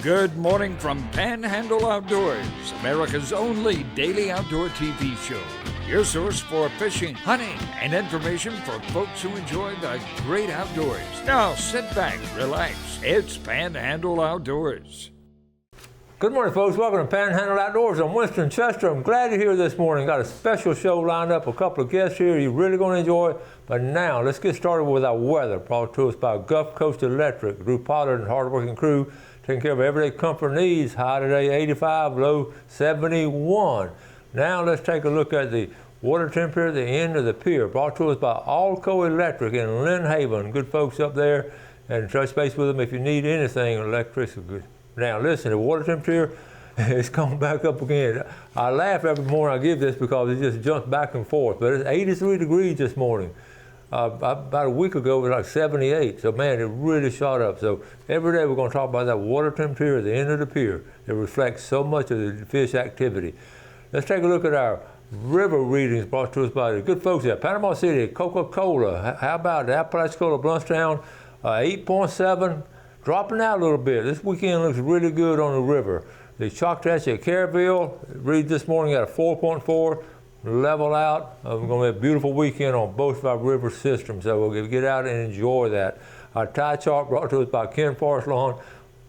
Good morning from Panhandle Outdoors, America's only daily outdoor TV show. Your source for fishing, hunting, and information for folks who enjoy the great outdoors. Now sit back, relax. It's Panhandle Outdoors. Good morning, folks. Welcome to Panhandle Outdoors. I'm Winston Chester. I'm glad you're here this morning. Got a special show lined up, a couple of guests here you're really going to enjoy. But now, let's get started with our weather, brought to us by Gulf Coast Electric. Drew Pollard and hardworking crew taking care of everyday comfort needs. High today, 85, low 71. Now, let's take a look at the water temperature at the end of the pier, brought to us by Allco Electric in Lynn Haven. Good folks up there, and touch base with them if you need anything electricity. Now listen, the water temperature is coming back up again. I laugh every morning I give this because it just jumps back and forth, but it's 83 degrees this morning. About a week ago it was like 78, so man, it really shot up. So every day we're going to talk about that water temperature at the end of the pier. It reflects so much of the fish activity. Let's take a look at our river readings brought to us by the good folks at Panama City, Coca-Cola. How about the Apalachicola, Bluntstown, 8.7. Dropping out a little bit. This weekend looks really good on the river. The Choctaw at Caryville read this morning at a 4.4, level out. We're going to have a beautiful weekend on both of our river systems, so we'll get out and enjoy that. Our tide chart brought to us by Ken Forest Lawn.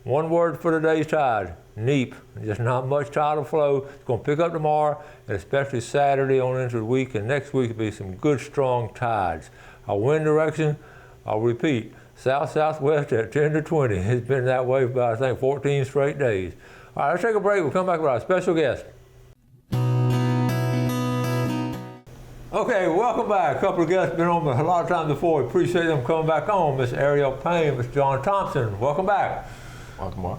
One word for today's tide, neap. Just not much tidal flow. It's going to pick up tomorrow, and especially Saturday on into the week, and next week will be some good strong tides. Our wind direction, I'll repeat, south-southwest at 10 to 20. It's been that way for about, I think, 14 straight days. All right, let's take a break. We'll come back with our special guest. Okay, welcome back. A couple of guests been on a lot of times before. We appreciate them coming back on. Miss Ariel Payne, Miss John Thompson. Welcome back. Welcome.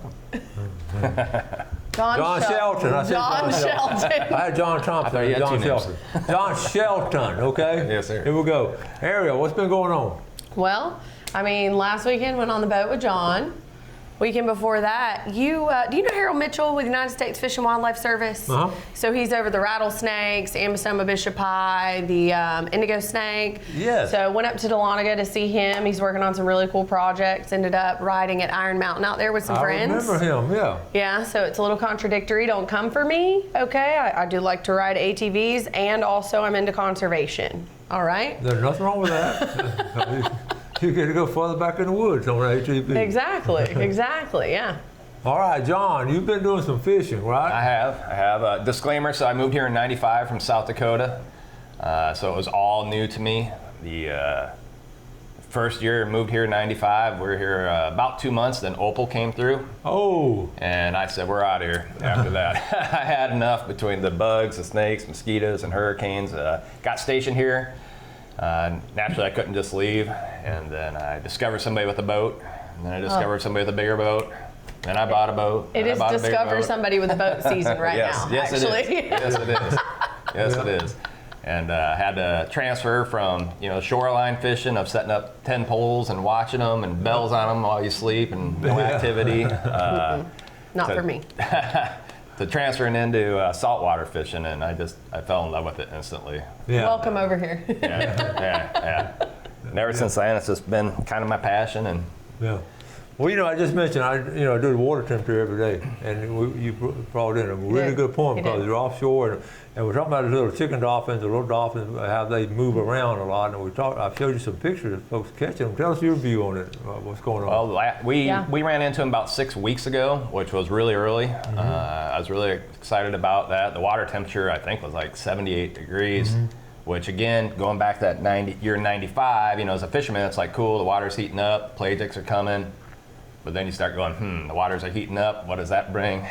John Shelton. I said John Shelton. I had John Thompson. John Shelton. John Shelton, okay? Yes, sir. Here we go. Ariel, what's been going on? Well, I mean, last weekend went on the boat with John. Weekend before that, do you know Harold Mitchell with the United States Fish and Wildlife Service? Uh-huh. So he's over the rattlesnakes, Ambosoma bishopi, the indigo snake. Yes. So went up to Dahlonega to see him. He's working on some really cool projects. Ended up riding at Iron Mountain out there with some friends. I remember him, yeah. Yeah, so it's a little contradictory. Don't come for me, okay? I do like to ride ATVs, and also I'm into conservation. All right? There's nothing wrong with that. You get to go further back in the woods on an ATV. Exactly, yeah. All right, John, you've been doing some fishing, right? I have. Disclaimer, so I moved here in 95 from South Dakota. So it was all new to me. The first year I moved here in 95, we were here about 2 months, then Opal came through. Oh. And I said, we're out of here after that. I had enough between the bugs, the snakes, mosquitoes, and hurricanes. Got stationed here. Naturally, I couldn't just leave, and then I discovered somebody with a boat, and then I discovered somebody with a bigger boat, then I bought a boat. It is discover somebody with a boat season right now, yes, actually. Yes, it is. Yes, it is. And I had to transfer from, shoreline fishing of setting up 10 poles and watching them and bells on them while you sleep and no activity. Not for me. To transferring into saltwater fishing, and I fell in love with it instantly. Yeah. Welcome over here. Yeah. And ever since then, it's just been kind of my passion. And Yeah. Well, I just mentioned I do the water temperature every day, and you brought in a really good point because you're offshore, and we're talking about the little chicken dolphins, the little dolphins, how they move around a lot, and I showed you some pictures of folks catching them. Tell us your view on it. What's going on? Well, we ran into them about 6 weeks ago, which was really early. Mm-hmm. I was really excited about that. The water temperature, I think, was like 78 degrees. Mm-hmm. Which again, going back to that year 95, as a fisherman, it's like, cool, the water's heating up, pelagics are coming. But then you start going, the waters are heating up. What does that bring?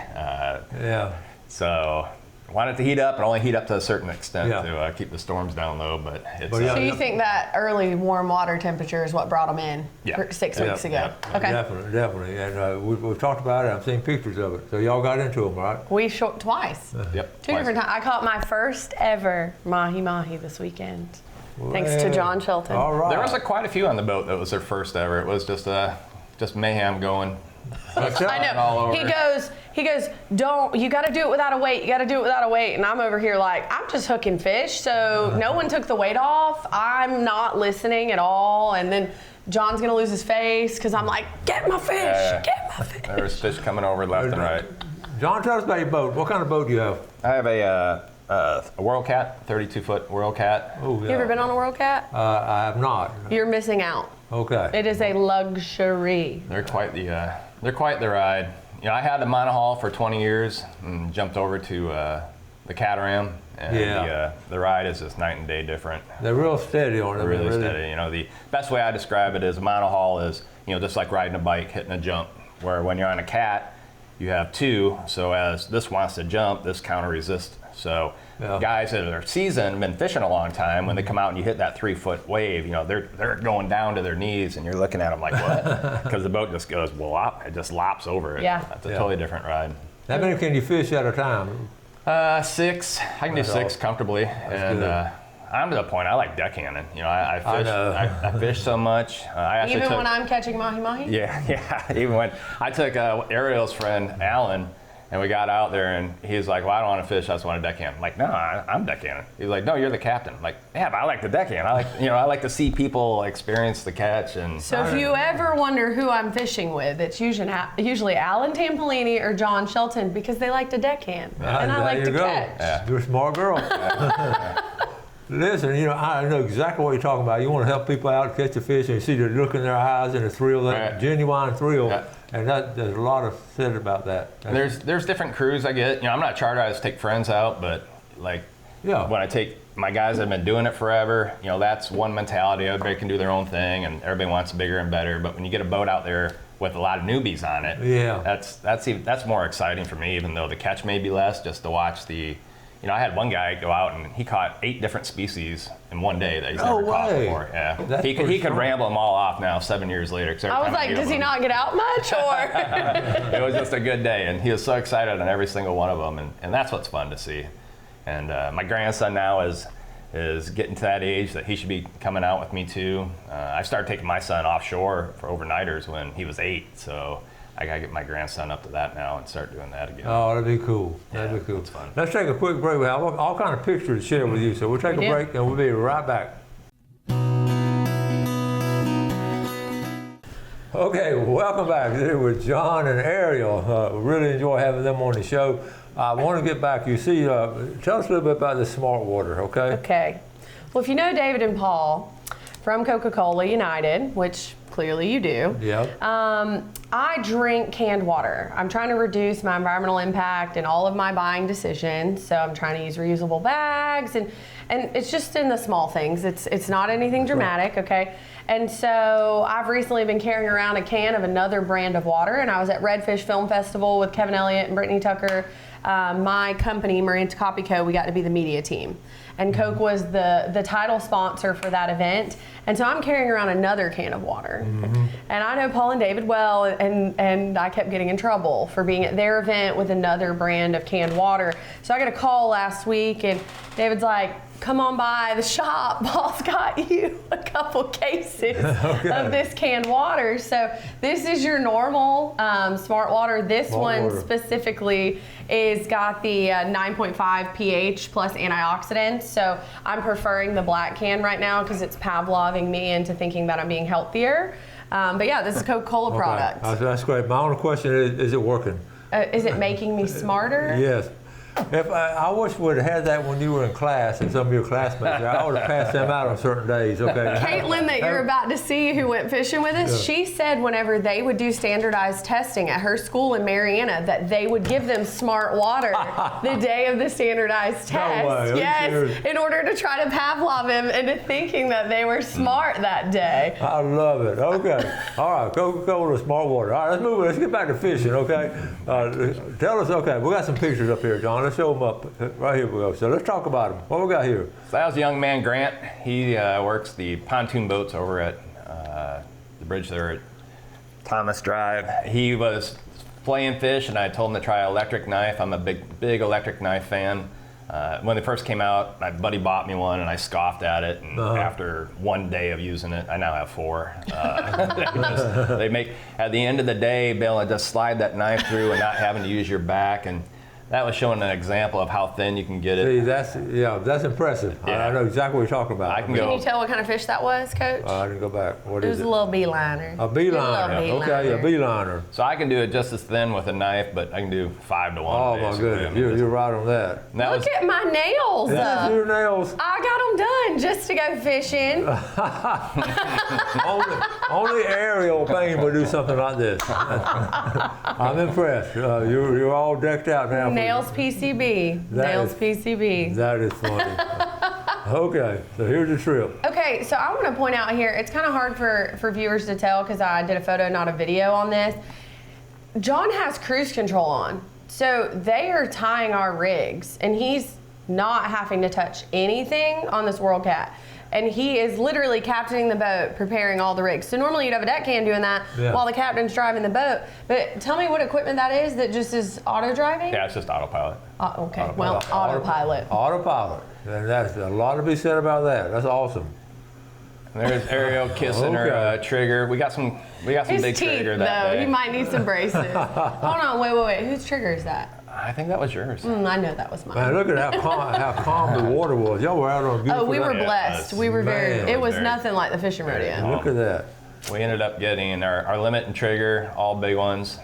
So I want it to heat up, and only heat up to a certain extent to keep the storms down low. But it's, so you think that early warm water temperature is what brought them in 6 weeks ago? Yeah. Okay. Definitely. And we've talked about it. I've seen pictures of it. So y'all got into them, right? We shot twice. Yep. Two different times. I caught my first ever mahi-mahi this weekend. Well, thanks to John Shelton. All right. There was quite a few on the boat that was their first ever. It was just mayhem going. I know. All over. He goes, you got to do it without a weight. You got to do it without a weight. And I'm over here like, I'm just hooking fish. So no one took the weight off. I'm not listening at all. And then John's gonna lose his face because I'm like, get my fish, get my fish. There's fish coming over left and right. John, tell us about your boat. What kind of boat do you have? I have a World Cat, 32-foot World Cat. Oh, yeah. You ever been on a World Cat? I have not. You're missing out. Okay. It is a luxury. They're quite the ride. You know, I had the monohull for 20 years and jumped over to the Catamaran, and the ride is just night and day different. They're real steady on them. Really steady. You know, the best way I describe it is a monohull is, you know, just like riding a bike, hitting a jump. Where when you're on a Cat, you have two. So as this wants to jump, this counter resists. So guys that are seasoned, been fishing a long time, when they come out and you hit that 3-foot wave, you know, they're going down to their knees, and you're looking at them like, what? Because the boat just goes whop, it just lops over it. Yeah. It's a totally different ride. How many can you fish at a time? 6. I can do 6 comfortably. And I'm to the point I like deckhanding. You know, I fish so much. Even when I'm catching mahi-mahi? Yeah. Even when I took Ariel's friend, Alan, and we got out there, and he's like, well, I don't want to fish, I just want to deckhand. I'm like, no, I'm deckhanding. He's like, no, you're the captain. I'm like, yeah, but I like to deckhand. I like to see people experience the catch. And so if you ever wonder who I'm fishing with, it's usually Alan Tampolini or John Shelton, because they like to deckhand. And I like to catch. Yeah. You're a smart girl. Listen, you know, I know exactly what you're talking about. You want to help people out catch a fish, and you see the look in their eyes and the thrill, that genuine thrill. Yeah. And there's a lot of said about that. There's different crews I get. You know, I'm not chartered. I just take friends out, but like when I take my guys that have been doing it forever, you know, that's one mentality. Everybody can do their own thing, and everybody wants bigger and better. But when you get a boat out there with a lot of newbies on it, that's more exciting for me. Even though the catch may be less, just to watch the. You know, I had one guy go out and he caught 8 different species in one day that he's never caught before. Yeah, he could ramble them all off now 7 years later. I was like, does he not get out much, or? It was just a good day, and he was so excited on every single one of them, and that's what's fun to see. And my grandson now is getting to that age that he should be coming out with me too. I started taking my son offshore for overnighters when he was 8, so. I gotta get my grandson up to that now and start doing that again. Oh, that'd be cool. That'd be cool. It's fun. Let's take a quick break. We have all kind of pictures to share with you, so we'll take a break and we'll be right back. Okay, welcome back. Here with John and Ariel. Really enjoy having them on the show. I want to get back. You see, tell us a little bit about the Smart Water, okay? Okay. Well, if you know David and Paul from Coca-Cola United, which clearly you do. Yeah. I drink canned water. I'm trying to reduce my environmental impact in all of my buying decisions. So I'm trying to use reusable bags, and it's just in the small things. It's not anything dramatic, okay? And so I've recently been carrying around a can of another brand of water, and I was at Redfish Film Festival with Kevin Elliott and Brittany Tucker. My company, Marine Copy Co., we got to be the media team. And Coke was the title sponsor for that event. And so I'm carrying around another can of water. Mm-hmm. And I know Paul and David well, and I kept getting in trouble for being at their event with another brand of canned water. So I got a call last week, and David's like, come on by the shop. Paul's got you a couple cases of this canned water. So this is your normal Smart Water. This one specifically is got the 9.5 pH plus antioxidants. So I'm preferring the black can right now because it's Pavloving me into thinking that I'm being healthier. But yeah, this is a Coca-Cola product. That's great. My only question is it working? Is it making me smarter? Yes. If I wish we would have had that when you were in class and some of your classmates. I would have passed them out on certain days, okay? Caitlin, that you're about to see, who went fishing with us, she said whenever they would do standardized testing at her school in Mariana, that they would give them Smart Water the day of the standardized test. No way. Yes, in order to try to Pavlov them into thinking that they were smart that day. I love it. Okay. All right, Coca-Cola Smart Water. All right, let's move on. Let's get back to fishing, okay? Tell us, okay, we got some pictures up here, John. Let's show them up. Right here we go. So let's talk about them. What we got here? So that was a young man, Grant. He works the pontoon boats over at the bridge there at Thomas Drive. He was flaying fish, and I told him to try electric knife. I'm a big electric knife fan. When they first came out, my buddy bought me one, and I scoffed at it. And after one day of using it, I now have 4. They make, at the end of the day, being able to just slide that knife through and not having to use your back. And That was showing an example of how thin you can get it. See, that's impressive. Yeah. I know exactly what you're talking about. I can Can go. you tell what kind of fish that was, Coach? I didn't go back. What It is was it? a little beeliner. A beeliner. Little Okay, a beeliner. So I can do it just as thin with a knife, but I can do 5 to 1. Oh my basically. goodness, I mean, you're right on that. and that Look was, at my nails. That's your nails. I got them done just to go fishing. Only Ariel Payne would do something like this. I'm impressed. You're all decked out now. Nails PCB. That Nails is- PCB. That is funny. Okay, so here's the trip. Okay, so I want to point out here, it's kind of hard for viewers to tell because I did a photo, not a video on this. John has cruise control on. So they are tying our rigs and he's not having to touch anything on this World Cat. And he is literally captaining the boat, preparing all the rigs. So normally you'd have a deckhand doing that while the captain's driving the boat. But tell me what equipment that is that just is auto driving? yeah, it's just autopilot. Okay, well, autopilot. Autopilot. And that's a lot to be said about that. That's awesome. And there's Ariel kissing her Okay. trigger. We got some His big teeth, trigger that though, day. he might need some braces. Hold on, wait. Whose trigger is that? I think that was yours. I know that was mine. Man, look at how calm the water was. Y'all were out on a beautiful Oh, we were day. blessed. We were very. Man, It was very- nothing like the fishing rodeo. Look at that. We ended up getting our limit and trigger, all big ones.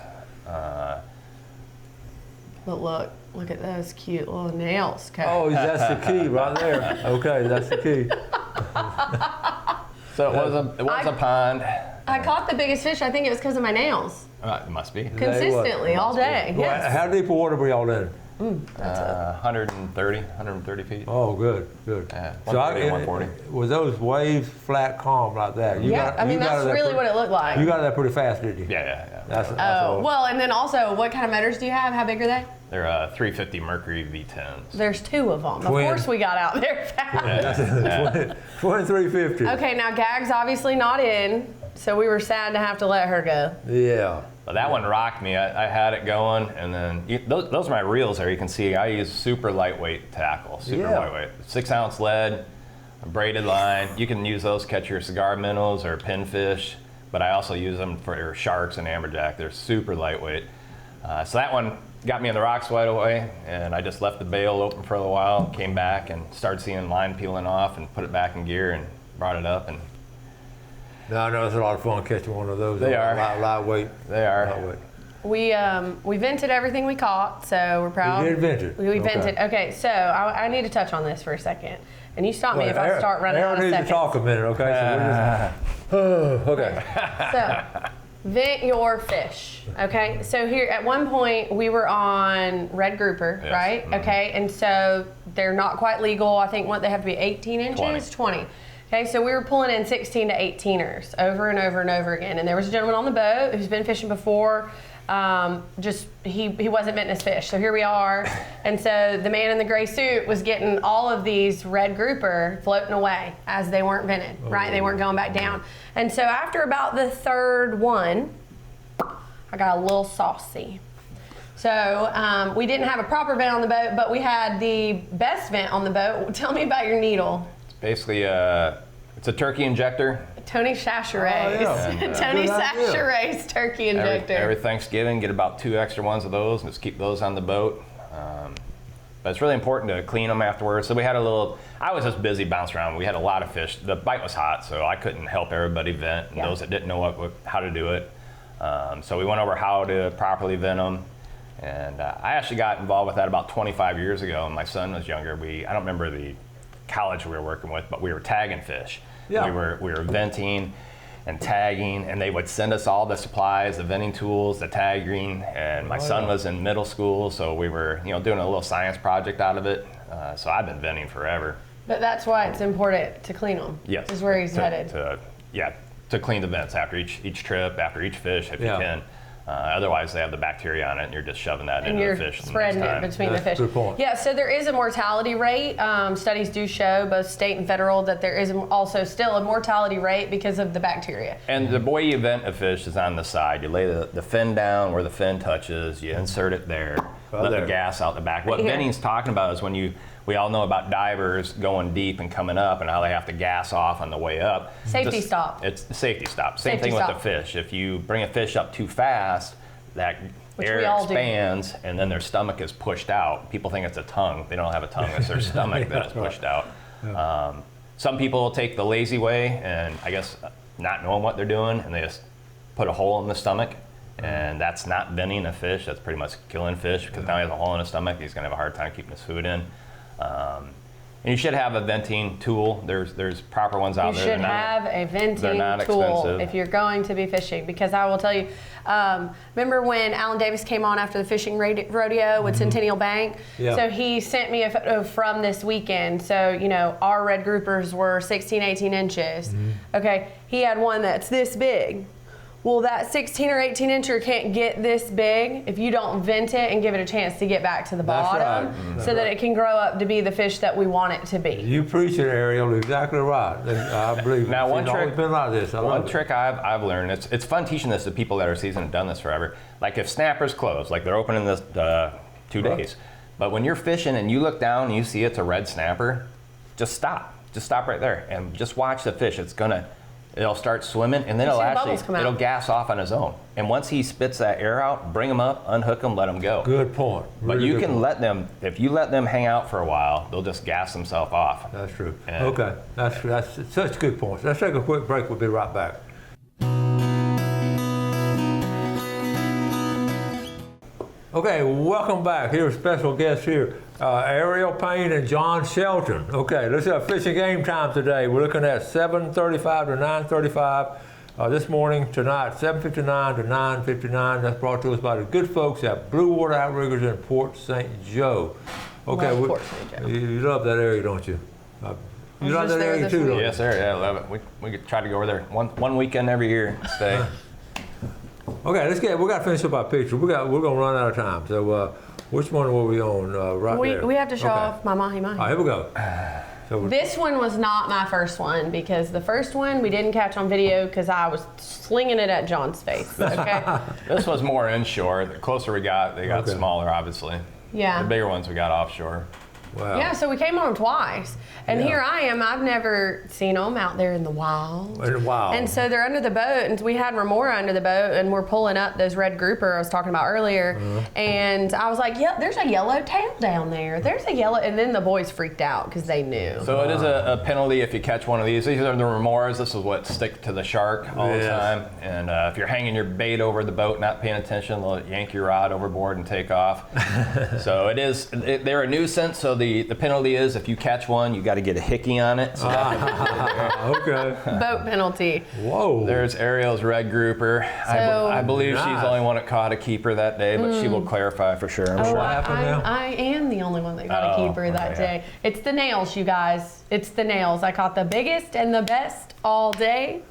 But look at those cute little nails, Coach. Oh, that's the key right there. Okay, that's the key. So it was a pond. I caught the biggest fish. I think it was because of my nails. It must be. Consistently all day. Well, Yes. how deep of water were y'all in? 130 feet. Oh, good. Yeah, So 130, 140. Was those waves flat, calm like that? Yeah, I mean, that's really what it looked like. You got that pretty fast, didn't you? Yeah. That's Oh, well, and then also, what kind of motors do you have? How big are they? They're 350 Mercury V10s. There's 2 of them. Twin. Of course we got out there fast. Yeah. 2350. Okay, now Gag's obviously not in, so we were sad to have to let her go. Yeah. But that one rocked me. I had it going, and then those are my reels there. You can see I use super lightweight tackle, super lightweight. 6-ounce lead, a braided line. You can use those to catch your cigar minnows or pinfish, but I also use them for sharks and amberjack. They're super lightweight. So that one got me in the rocks right away, and I just left the bail open for a little while, came back and started seeing line peeling off and put it back in gear and brought it up. And No, I know it's a lot of fun catching one of those. They are. Lightweight. they are. Lightweight. We vented everything we caught, so we're proud. You did vent it? We vented. Okay. Okay, so I need to touch on this for a second, and you stop me if I start running out of Aaron needs seconds. to talk a minute, okay? So we're just, okay. So, vent your fish. Okay. So here, at one point, we were on red grouper, Yes. right? Mhm. Okay. And so they're not quite legal. I think they have to be 18 inches, 20. Okay. So we were pulling in 16 to 18ers over and over and over again. And there was a gentleman on the boat who's been fishing before. He wasn't venting his fish. So here we are. And so the man in the gray suit was getting all of these red grouper floating away as they weren't vented, right? They weren't going back down. And so after about the third one, I got a little saucy. So we didn't have a proper vent on the boat, but we had the best vent on the boat. Tell me about your needle. It's basically it's a turkey injector. Tony Chacharay's. Oh, yeah. Tony Good idea. Chacharay's turkey injector. Every Thanksgiving, get about 2 extra ones of those and just keep those on the boat. But it's really important to clean them afterwards. So we had I was just busy bouncing around. We had a lot of fish. The bite was hot, so I couldn't help everybody vent, and those that didn't know how to do it. So we went over how to properly vent them. And I actually got involved with that about 25 years ago. And my son was younger. I don't remember the college we were working with, but we were tagging fish. Yeah. We were venting and tagging, and they would send us all the supplies, the venting tools, the tagging. And my son was in middle school, so we were doing a little science project out of it. So I've been venting forever. But that's why it's important to clean them. Yes. Is where he's headed. To clean the vents after each trip, after each fish, if you can. Otherwise, they have the bacteria on it, and you're just shoving that And into you're the fish. spreading it between the fish. Good point. Yeah, so there is a mortality rate. Studies do show, both state and federal, that there is also still a mortality rate because of the bacteria. And the way you vent a fish is on the side. You lay the fin down where the fin touches. You insert it there. Let the gas out the back. What here. venting's talking about is when we all know about divers going deep and coming up and how they have to gas off on the way up. Safety stop. It's the safety stop. Same Safety thing with stop. the fish. If you bring a fish up too fast, that Which air we all do. expands and then their stomach is pushed out. People think it's a tongue. They don't have a tongue. It's their stomach that is pushed out. Some people take the lazy way and I guess not knowing what they're doing, and they just put a hole in the stomach. And that's not venting a fish. That's pretty much killing fish, because now he has a hole in his stomach. He's going to have a hard time keeping his food in. And you should have a venting tool. There's proper ones out You there. should have a venting tool expensive. if you're going to be fishing, because I will tell you, remember when Alan Davis came on after the fishing rodeo with Centennial Bank? Yeah. So he sent me a photo from this weekend. So, you know, our red groupers were 16, 18 inches. Okay, he had one that's this big. Well, that 16 or 18 incher can't get this big if you don't vent it and give it a chance to get back to the That's bottom, right. so that it can grow up to be the fish that we want it to be. You preach it, Ariel. Exactly right. I believe Now, one it's always trick- been like this. I love One it. trick I've learned, it's fun teaching this to people that are seasoned and done this forever. Like if snappers close, like they're opening this 2 days, but when you're fishing and you look down and you see it's a red snapper, just stop. Just stop right there and just watch the fish. It'll start swimming, and then You see the bubbles come out. it'll gas off on his own. And once he spits that air out, bring him up, unhook him, let him go. Good point. But Really you good can point. let them, if you let them hang out for a while, they'll just gas themselves off. That's true. And- Okay, that's such good points. Let's take a quick break. We'll be right back. Okay, welcome back. Here's special guests here, Ariel Payne and John Shelton. Okay, let's have fishing game time today. We're looking at 7:35 to 9:35 this morning, tonight, 7:59 to 9:59. That's brought to us by the good folks at Blue Water Outriggers in Port St. Joe. Okay, Love Port St. Joe. You love that area, don't you? You love just that there area this too, week. don't you? Yes, sir. Yeah, I love it. We could try to go over there one weekend every year. Stay. Okay, we got to finish up our picture. We're gonna run out of time. So, which one were we on? Right there. We have to show Okay. off my mahi mahi. All right, here we go. So, This one was not my first one, because the first one we didn't catch on video because I was slinging it at John's face. Okay. This was more inshore. The closer we got, they got Okay. smaller, obviously. Yeah. The bigger ones we got offshore. wow. Yeah, so we came on them twice. And Yeah. here I am. I've never seen them out there in the wild. Wow. And so they're under the boat, and we had remora under the boat, and we're pulling up those red grouper I was talking about earlier. And I was like, "Yeah, there's a yellow tail down there. There's a yellow," and then the boys freaked out because they knew. So it is a penalty if you catch one of these. These are the remoras. This is what stick to the shark all Yes. the time. And if you're hanging your bait over the boat, not paying attention, they'll yank your rod overboard and take off. So they're a nuisance. So the penalty is if you catch one, you got to get a hickey on it. So Okay. Boat penalty. Whoa. there's Ariel's red grouper. So- I believe she's Nice. the only one that caught a keeper that day, but she will clarify for sure. I'm Oh, sure. happened now? I am the only one that got a Oh, keeper that okay. day. It's the nails, you guys. It's the nails. I caught the biggest and the best all day.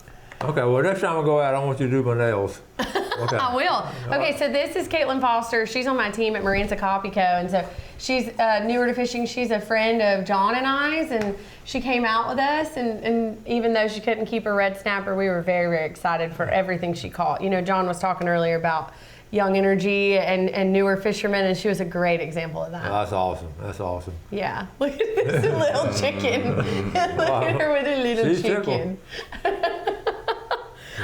Okay. Well, next time I go out, I want you to do my nails. Okay. I will. Okay, so this is Caitlin Foster. She's on my team at Marines Coffee Co. And so she's newer to fishing. She's a friend of John and I's, and she came out with us. And even though she couldn't keep her red snapper, we were very, very excited for everything she caught. You know, John was talking earlier about young energy and newer fishermen, and she was a great example of that. That's awesome. That's awesome. Yeah, look at this little chicken. Look at her with her little She's chicken.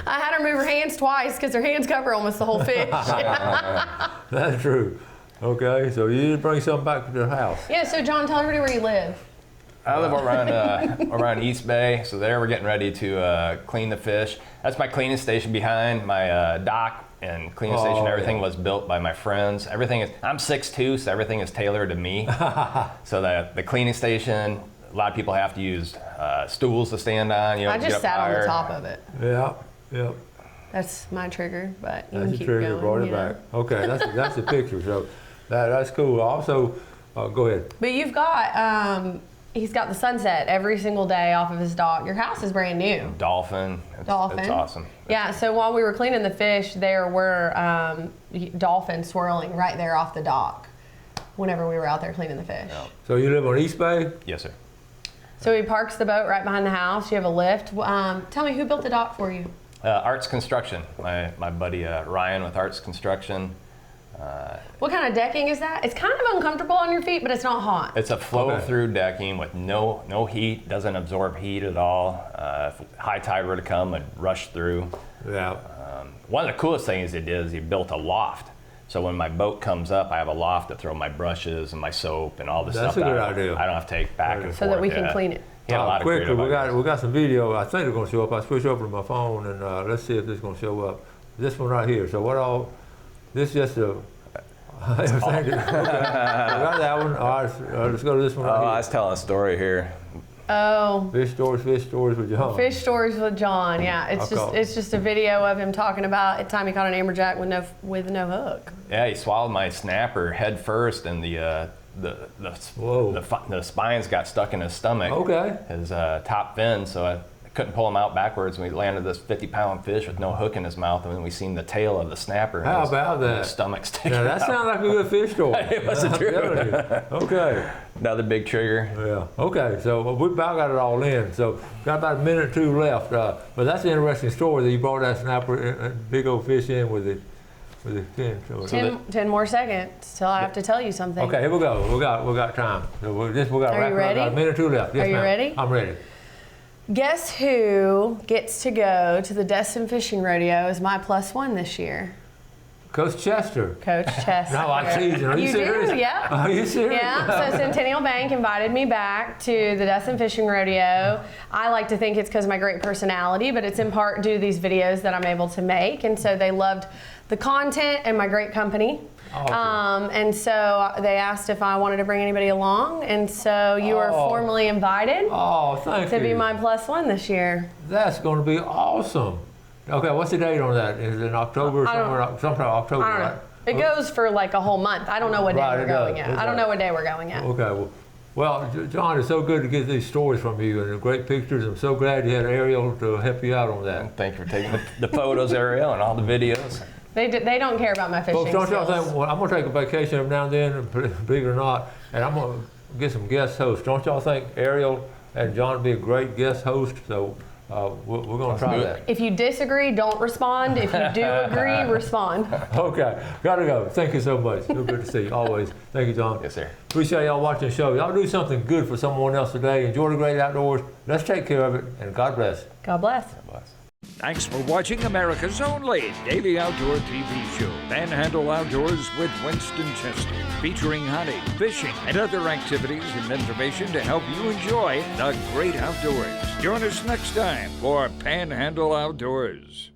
I had her move her hands twice because her hands cover almost the whole fish. That's true. Okay. So you need to bring something back to the house. Yeah, so John, tell everybody where you live. I live around East Bay, so there we're getting ready to clean the fish. That's my cleaning station behind my dock and cleaning station. Everything was built by my friends. I'm 6'2", so everything is tailored to me. So the cleaning station, a lot of people have to use stools to stand on. You know, I to just get up sat on the higher. top of it. Yeah. Yeah. That's my trigger, but you That's can the keep trigger. going. Brought it you know. back. Okay. That's the picture. So that's cool. Also, go ahead. But you've got, he's got the sunset every single day off of his dock. Your house is brand new. Dolphin. Dolphin. It's awesome. Yeah, so while we were cleaning the fish, there were dolphins swirling right there off the dock whenever we were out there cleaning the fish. Yeah. So you live on East Bay? Yes, sir. So he parks the boat right behind the house. You have a lift. Tell me, who built the dock for you? Arts Construction. My buddy Ryan with Arts Construction. What kind of decking is that? It's kind of uncomfortable on your feet, but it's not hot. It's a flow-through decking with no heat. Doesn't absorb heat at all. If high tide were to come, it'd rush through. Yeah. One of the coolest things he did is he built a loft. So when my boat comes up, I have a loft to throw my brushes and my soap and all the stuff. That's a good that idea. I don't have to take back and forth. So that we can clean it. He had a lot of quickly, creative ideas. we got some video. I think they're going to show up. I switched over to my phone, and let's see if this is going to show up. This one right here. So what all? This is just a. Everything. Okay. We got that one. All right, let's go to this one right I here. was telling a story here. Oh. Fish stories with John. Fish stories with John. Yeah, it's just a video of him talking about the time he caught an amberjack with no hook. Yeah, he swallowed my snapper head first, and the spines got stuck in his stomach. Okay. His top fin, so I couldn't pull him out backwards. And we landed this 50-pound fish with no hook in his mouth, and then we seen the tail of the snapper. How about that? His stomach sticking Now that out. sounds like a good fish story. It was I'm true. telling you. Okay. Another big trigger. Yeah. Okay. So we about got it all in. So got about a minute or two left. But that's an interesting story that you brought that snapper, big old fish in with the fin. So 10 more seconds till I have to tell you something. okay, here we go. We got time. So we got Are wrap you it up. ready? Got a minute or two left. Yes, Are you ma'am. ready? I'm ready. Guess who gets to go to the Destin Fishing Rodeo as my +1 this year? Coach Chester. Coach Chester. No, I'm teasing. Are you serious? do, yeah. Are you serious? Yeah, so Centennial Bank invited me back to the Destin Fishing Rodeo. I like to think it's because of my great personality, but it's in part due to these videos that I'm able to make. And so they loved the content and my great company. Awesome. And so they asked if I wanted to bring anybody along. And so you are formally invited Oh, thank to you. be my +1 this year. That's going to be awesome. Okay, what's the date on that? Is it in October or sometime October, I don't know. right? It goes for like a whole month. I don't know what day Right, we're it does. going yet. It I don't does. know what day we're going yet. Okay, well, John, it's so good to get these stories from you and the great pictures. I'm so glad you had Ariel to help you out on that. Thank you for taking the photos, Ariel, and all the videos. They don't care about my fishing Folks, don't y'all skills. think, well, I'm going to take a vacation every now and then, believe it or not, and I'm going to get some guest hosts. Don't y'all think Ariel and John would be a great guest host? So we're going to try do it. that. If you disagree, don't respond. If you do agree, respond. Okay, got to go. Thank you so much. Real good to see you, always. Thank you, John. Yes, sir. Appreciate y'all watching the show. Y'all do something good for someone else today. Enjoy the great outdoors. Let's take care of it, and God bless. God bless. God bless. Thanks for watching America's only daily outdoor TV show, Panhandle Outdoors with Winston Chester, featuring hunting, fishing, and other activities and information to help you enjoy the great outdoors. Join us next time for Panhandle Outdoors.